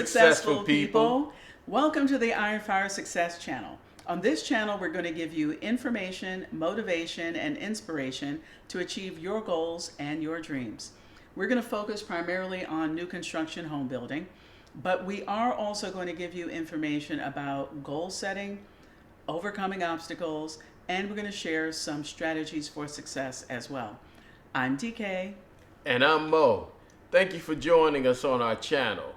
successful people. Welcome to the Iron Fire Success Channel. On this channel, we're going to give you information, motivation, and inspiration to achieve your goals and your dreams. We're going to focus primarily on new construction home building, but we are also going to give you information about goal setting, overcoming obstacles, and we're going to share some strategies for success as well. I'm DK. And I'm Mo. Thank you for joining us on our channel.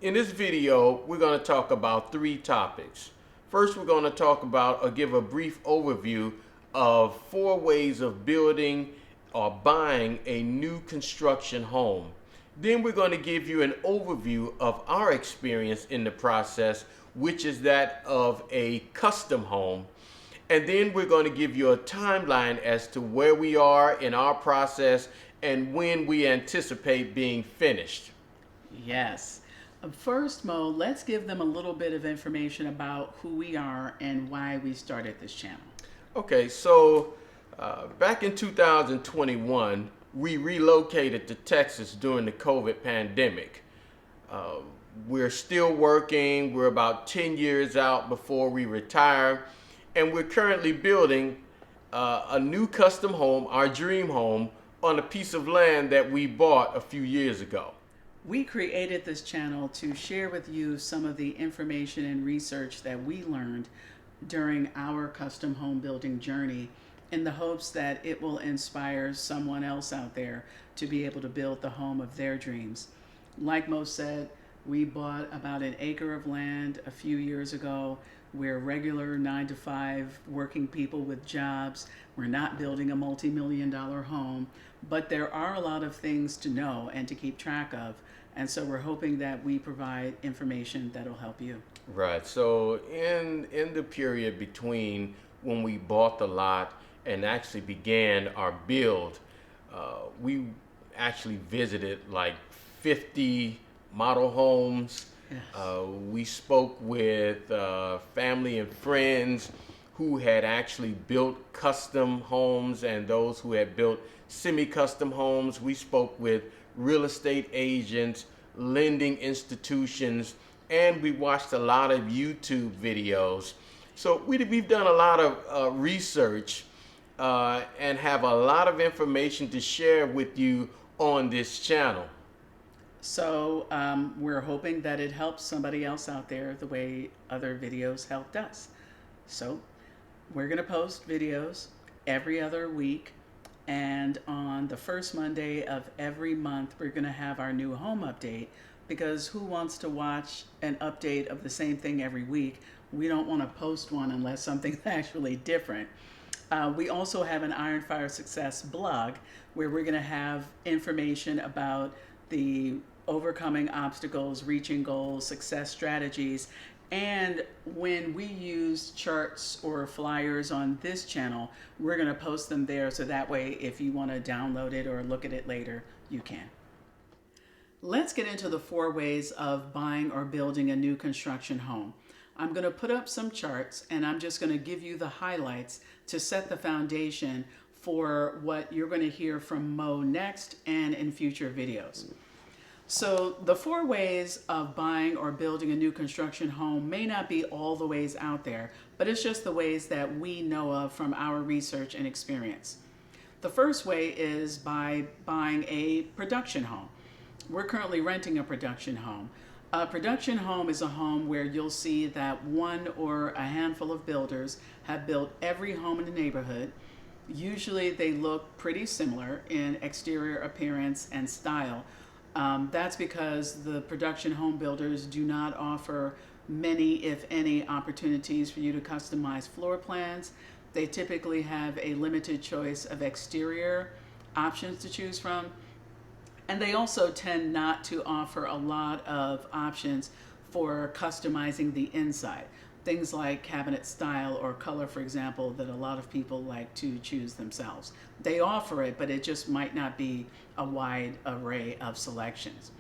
In this video, we're going to talk about three topics. First, we're going to talk about or give a brief overview of 4 ways of building or buying a new construction home. Then we're going to give you an overview of our experience in the process, which is that of a custom home. And then we're going to give you a timeline as to where we are in our process and when we anticipate being finished. Yes. First, Mo, let's give them a little bit of information about who we are and why we started this channel. Okay, so back in 2021, we relocated to Texas during the COVID pandemic. We're still working. We're about 10 years out before we retire. And we're currently building a new custom home, our dream home, on a piece of land that we bought a few years ago. We created this channel to share with you some of the information and research that we learned during our custom home building journey in the hopes that it will inspire someone else out there to be able to build the home of their dreams. Like Mo said, we bought about an acre of land a few years ago. We're regular 9-to-5 working people with jobs. We're not building a multi-million-dollar home, but there are a lot of things to know and to keep track of. And so we're hoping that we provide information that'll help you. Right. So in the period between when we bought the lot and actually began our build, we actually visited like 50 model homes. Yes. We spoke with family and friends who had actually built custom homes and those who had built semi-custom homes. We spoke with real estate agents, lending institutions, and we watched a lot of YouTube videos. So we've done a lot of research and have a lot of information to share with you on this channel. So we're hoping that it helps somebody else out there the way other videos helped us. So we're going to post videos every other week. And on the first Monday of every month, we're going to have our new home update, because who wants to watch an update of the same thing every week? We don't want to post one unless something's actually different. We also have an Iron Fire Success blog where we're going to have information about the overcoming obstacles, reaching goals, success strategies. And when we use charts or flyers on this channel, we're going to post them there, so that way if you want to download it or look at it later, you can. Let's get into the 4 ways of buying or building a new construction home. I'm going to put up some charts and I'm just going to give you the highlights to set the foundation for what you're going to hear from Mo next and in future videos. So the 4 ways of buying or building a new construction home may not be all the ways out there, but it's just the ways that we know of from our research and experience. The first way is by buying a production home. We're currently renting a production home. A production home is a home where you'll see that one or a handful of builders have built every home in the neighborhood. Usually they look pretty similar in exterior appearance and style. That's because the production home builders do not offer many, if any, opportunities for you to customize floor plans. They typically have a limited choice of exterior options to choose from. And they also tend not to offer a lot of options for customizing the inside. Things like cabinet style or color, for example, that a lot of people like to choose themselves. They offer it, but it just might not be a wide array of selections.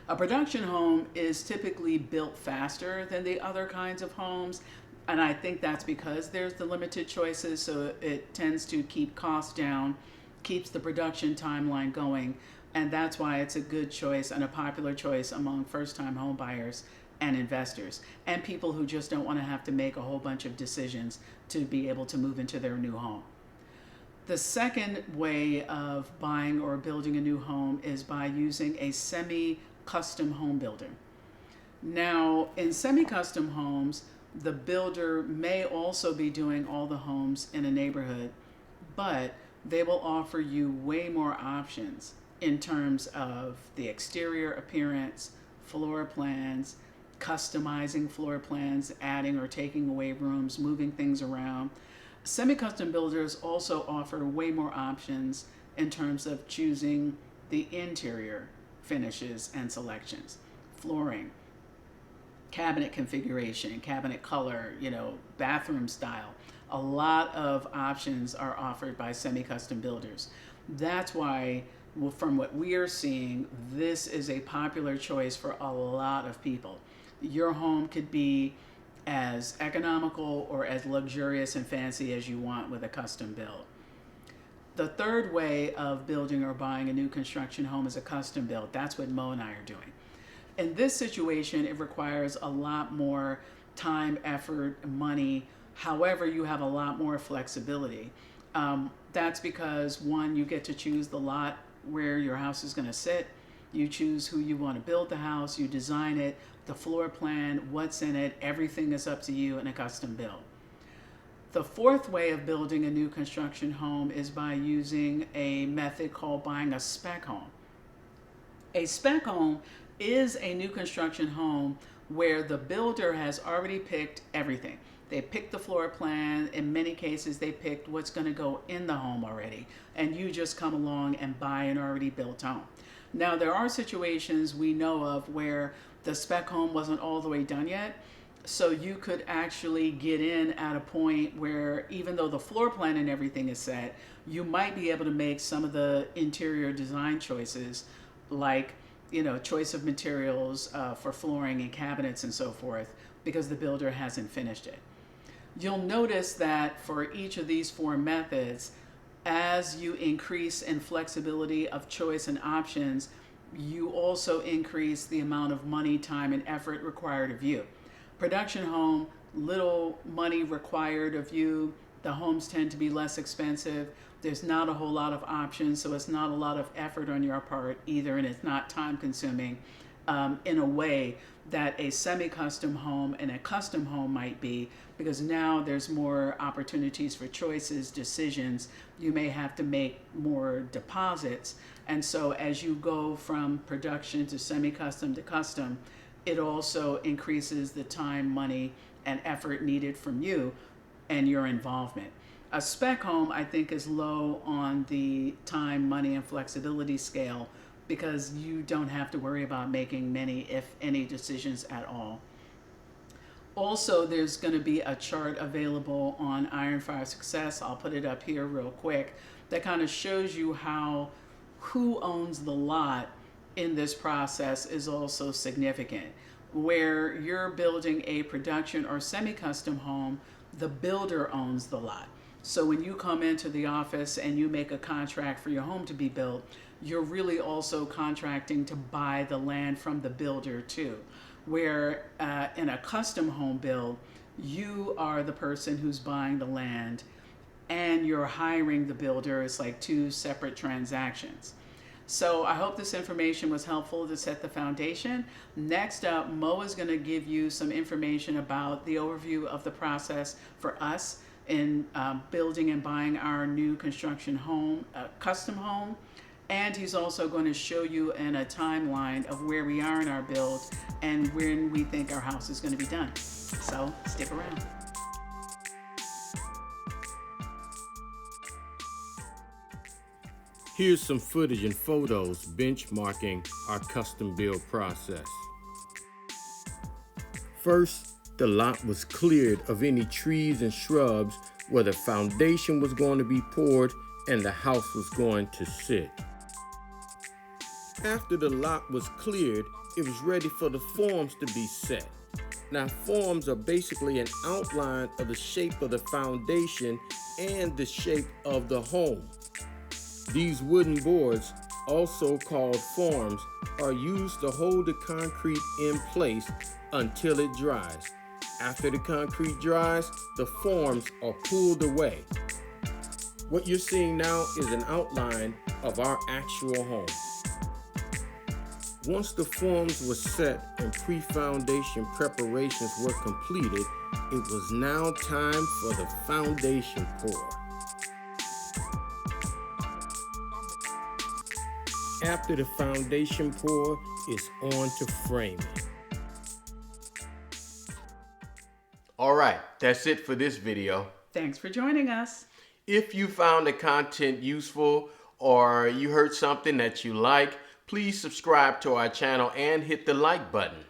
A production home is typically built faster than the other kinds of homes, and I think that's because there's the limited choices, so it tends to keep costs down, keeps the production timeline going. And that's why it's a good choice and a popular choice among first-time home buyers and investors and people who just don't want to have to make a whole bunch of decisions to be able to move into their new home. The second way of buying or building a new home is by using a semi-custom home builder. Now, in semi-custom homes, the builder may also be doing all the homes in a neighborhood, but they will offer you way more options in terms of the exterior appearance, floor plans, customizing floor plans, adding or taking away rooms, moving things around. Semi-custom builders also offer way more options in terms of choosing the interior finishes and selections, flooring, cabinet configuration, cabinet color, bathroom style. A lot of options are offered by semi-custom builders. That's why, from what we are seeing, this is a popular choice for a lot of people. Your home could be as economical or as luxurious and fancy as you want with a custom build. The third way of building or buying a new construction home is a custom build. That's what Mo and I are doing. In this situation, it requires a lot more time, effort, money. However, you have a lot more flexibility. That's because, one, you get to choose the lot where your house is going to sit. You choose who you want to build the house. You design it, the floor plan, what's in it. Everything is up to you in a custom build. The fourth way of building a new construction home is by using a method called buying a spec home. A spec home is a new construction home where the builder has already picked everything. They picked the floor plan. In many cases, they picked what's going to go in the home already, and you just come along and buy an already built home. Now, there are situations we know of where the spec home wasn't all the way done yet, so you could actually get in at a point where, even though the floor plan and everything is set, you might be able to make some of the interior design choices, like choice of materials for flooring and cabinets and so forth, because the builder hasn't finished it. You'll notice that for each of these four methods, as you increase in flexibility of choice and options, you also increase the amount of money, time, and effort required of you. Production home, little money required of you. The homes tend to be less expensive. There's not a whole lot of options, so it's not a lot of effort on your part either, and it's not time consuming in a way that a semi-custom home and a custom home might be, because now there's more opportunities for choices, decisions. You may have to make more deposits, and so as you go from production to semi-custom to custom, it also increases the time, money, and effort needed from you and your involvement. A spec home, I think, is low on the time, money, and flexibility scale because you don't have to worry about making many, if any, decisions at all. Also, there's going to be a chart available on Iron Fire Success. I'll put it up here real quick. That kind of shows you how who owns the lot in this process is also significant. Where you're building a production or semi-custom home, the builder owns the lot. So when you come into the office and you make a contract for your home to be built, you're really also contracting to buy the land from the builder too. Where in a custom home build, you are the person who's buying the land and you're hiring the builder. It's like two separate transactions. So I hope this information was helpful to set the foundation. Next up, Mo is going to give you some information about the overview of the process for us in building and buying our new construction home, custom home. And he's also going to show you in a timeline of where we are in our build and when we think our house is going to be done. So stick around. Here's some footage and photos benchmarking our custom build process. First, the lot was cleared of any trees and shrubs where the foundation was going to be poured and the house was going to sit. After the lot was cleared, it was ready for the forms to be set. Now, forms are basically an outline of the shape of the foundation and the shape of the home. These wooden boards also called forms, are used to hold the concrete in place until it dries. After the concrete dries, the forms are pulled away. What you're seeing now is an outline of our actual home. Once the forms were set and pre-foundation preparations were completed, it was now time for the foundation pour. After the foundation pour, it's on to framing. All right, that's it for this video. Thanks for joining us. If you found the content useful or you heard something that you like, please subscribe to our channel and hit the like button.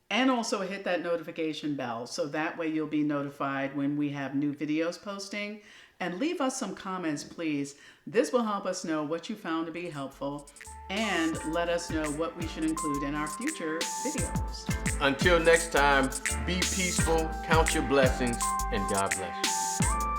And also hit that notification bell so that way you'll be notified when we have new videos posting. And leave us some comments, please. This will help us know what you found to be helpful and let us know what we should include in our future videos. Until next time, be peaceful, count your blessings, and God bless you.